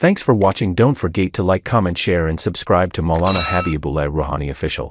Thanks for watching. Don't forget to like, comment, share and subscribe to Maulana Habibullah Ruhani Official.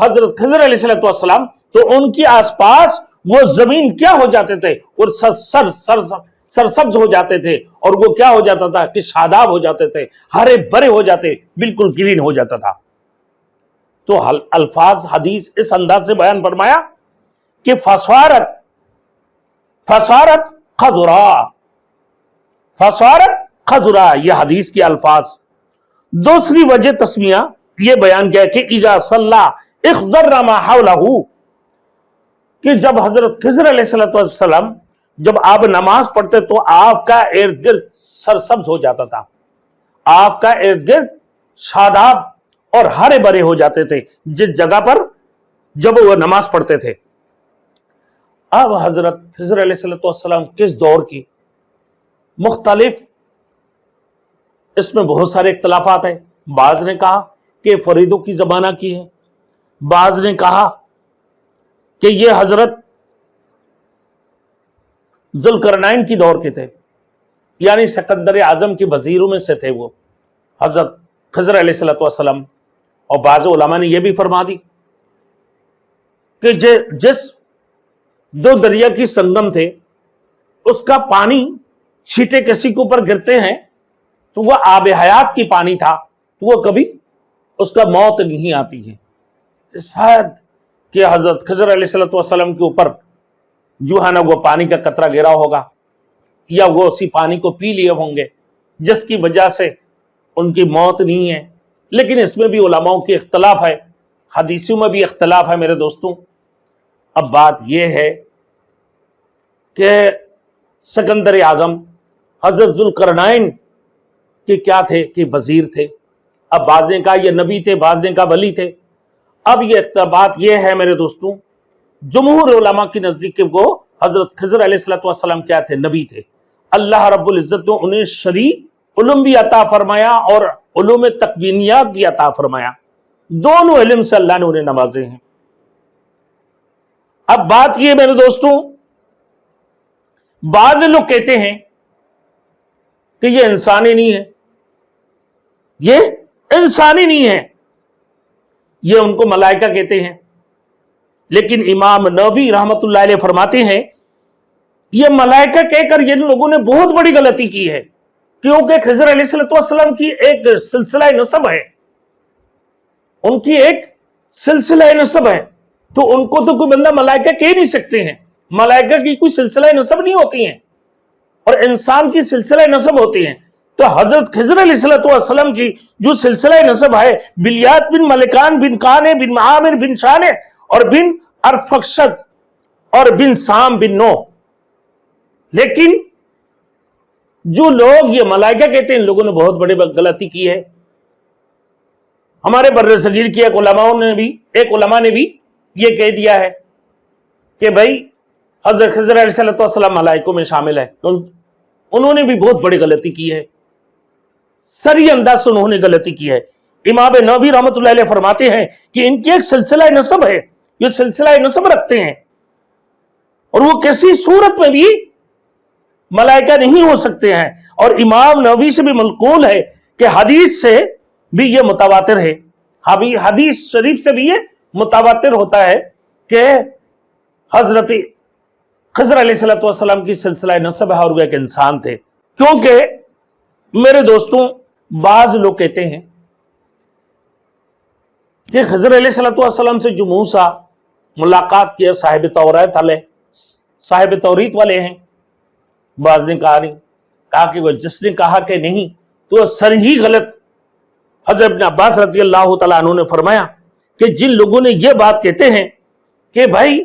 حضرت خضر علیہ السلام تو ان کے آس پاس وہ زمین کیا ہو جاتے تھے اور سرسبز ہو جاتے تھے، اور وہ کیا ہو جاتا تھا کہ شاداب ہو جاتے تھے، ہرے بھرے ہو جاتے، بالکل گرین ہو جاتا تھا۔ تو الفاظ حدیث اس انداز سے بیان فرمایا کہ فسارت خضرا، یہ حدیث کے الفاظ۔ دوسری وجہ تسمیہ یہ بیان کیا کہ اذا صلی اخضر ما حولہ، کہ جب حضرت خضر علیہ السلام جب آپ نماز پڑھتے تو آپ کا ارد گرد سرسبز ہو جاتا تھا، آپ کا ارد گرد شاداب اور ہرے بھرے ہو جاتے تھے جس جگہ پر جب وہ نماز پڑھتے تھے۔ اب حضرت خضر علیہ السلام کس دور کی؟ مختلف، اس میں بہت سارے اختلافات ہیں۔ بعض نے کہا کہ فریدوں کی زمانہ کی ہے، بعض نے کہا کہ یہ حضرت ذوالقرنین کی دور کے تھے، یعنی سکندر اعظم کے وزیروں میں سے تھے وہ حضرت خضر علیہ السلام۔ اور بعض علماء نے یہ بھی فرما دی کہ جس دو دریا کی سنگم تھے اس کا پانی چھیٹے کسی کے اوپر گرتے ہیں تو وہ آب حیات کی پانی تھا، تو وہ کبھی اس کا موت نہیں آتی ہے۔ شاید کہ حضرت خضر علیہ السلام کے اوپر جو ہے نا وہ پانی کا قطرہ گرا ہوگا، یا وہ اسی پانی کو پی لیے ہوں گے جس کی وجہ سے ان کی موت نہیں ہے۔ لیکن اس میں بھی علماء کی اختلاف ہے، حدیثوں میں بھی اختلاف ہے میرے دوستوں۔ اب بات یہ ہے کہ سکندر اعظم حضرت ذوالقرنین کے کیا تھے کہ وزیر تھے۔ اب بعض نے کہا یہ نبی تھے، بعض نے کہا ولی تھے۔ اب یہ بات یہ ہے میرے دوستوں، جمہور علماء کی نزدیک کہ وہ حضرت خضر علیہ السلام کیا تھے؟ نبی تھے۔ اللہ رب العزت نے انہیں شرعی علم بھی عطا فرمایا اور علوم تکوینیات بھی عطا فرمایا، دونوں علم سے اللہ نے انہیں نوازے ہیں۔ اب بات یہ میرے دوستوں، بعض لوگ کہتے ہیں کہ یہ انسانی نہیں ہے، یہ انسانی نہیں ہے، یہ ان کو ملائکہ کہتے ہیں۔ لیکن امام نووی رحمت اللہ علیہ فرماتے ہیں یہ ملائکہ کہہ کر یہ لوگوں نے بہت بڑی غلطی کی ہے، کیونکہ خضر علیہ السلام کی ایک سلسلہ نسب ہے، ان کی ایک سلسلہ نسب ہے، تو ان کو تو کوئی بندہ ملائکہ کہہ نہیں سکتے ہیں۔ ملائکہ کی کوئی سلسلہ نسب نہیں ہوتی ہیں، اور انسان کی سلسلہ نسب ہوتی ہیں۔ تو حضرت خضر علیہ السلام کی جو سلسلہ نسب ہے بلیات بن ملکان بن کانے بن عامر بن شانے اور بن ارفخشد اور بن سام بن نو، لیکن جو لوگ یہ ملائکہ کہتے ہیں ان لوگوں نے بہت بڑی غلطی کی ہے۔ ہمارے بر صغیر کی ایک علماء نے بھی یہ کہہ دیا ہے کہ بھائی حضرت خضر علیہ السلام ملائکوں میں شامل ہے، انہوں نے بھی بہت بڑی غلطی کی ہے، سری انداز سے انہوں نے غلطی کی ہے۔ امام نووی رحمت اللہ علیہ فرماتے ہیں کہ ان کی ایک سلسلہ نسب ہے، یہ سلسلہ نسب رکھتے ہیں، اور وہ کسی صورت میں بھی ملائکہ نہیں ہو سکتے ہیں۔ اور امام نووی سے بھی منقول ہے کہ حدیث سے بھی یہ متواتر ہے، حدیث شریف سے بھی یہ متواتر ہوتا ہے کہ حضرت خضر علیہ السلام کی سلسلہ نسب ہے اور وہ ایک انسان تھے۔ کیونکہ میرے دوستوں بعض لوگ کہتے ہیں کہ خضر علیہ السلام سے جو موسیٰ ملاقات کیا صاحب توریت والے ہیں، بعض نے کہا نہیں، کہا کہ وہ جس نے کہا کہ نہیں تو سر ہی غلط۔ حضرت ابن عباس رضی اللہ تعالیٰ عنہ نے فرمایا کہ جن لوگوں نے یہ بات کہتے ہیں کہ بھائی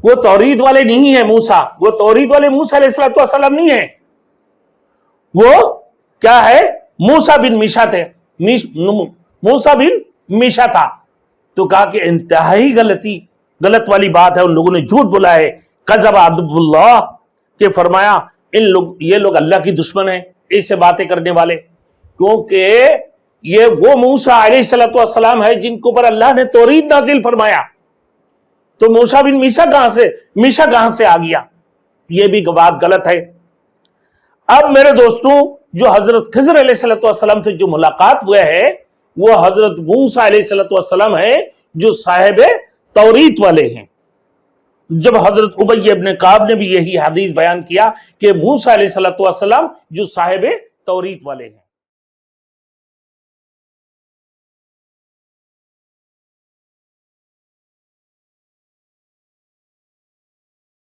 وہ توریت والے نہیں ہیں موسیٰ، وہ توریت والے موسیٰ علیہ السلام نہیں ہیں، وہ کیا ہے موسیٰ بن میشا تھے، موسیٰ بن میشا تھا۔ تو کہا کہ انتہائی غلط والی بات ہے، ان لوگوں نے جھوٹ بولا ہے، کذب عدو اللہ، کہ فرمایا یہ لوگ اللہ کی دشمن ہیں ایسے باتیں کرنے والے، کیونکہ یہ وہ موسیٰ علیہ السلام ہے جن کو پر اللہ نے توریت نازل فرمایا، تو موسیٰ بن میشا کہاں سے آ گیا؟ یہ بھی بات غلط ہے۔ اب میرے دوستوں جو حضرت خضر علیہ السلام سے جو ملاقات ہوئے ہے وہ حضرت موسیٰ علیہ السلام ہے جو صاحب توریت والے ہیں۔ جب حضرت ابی ابن کعب نے بھی یہی حدیث بیان کیا کہ موسیٰ علیہ السلام جو صاحب توریت والے ہیں۔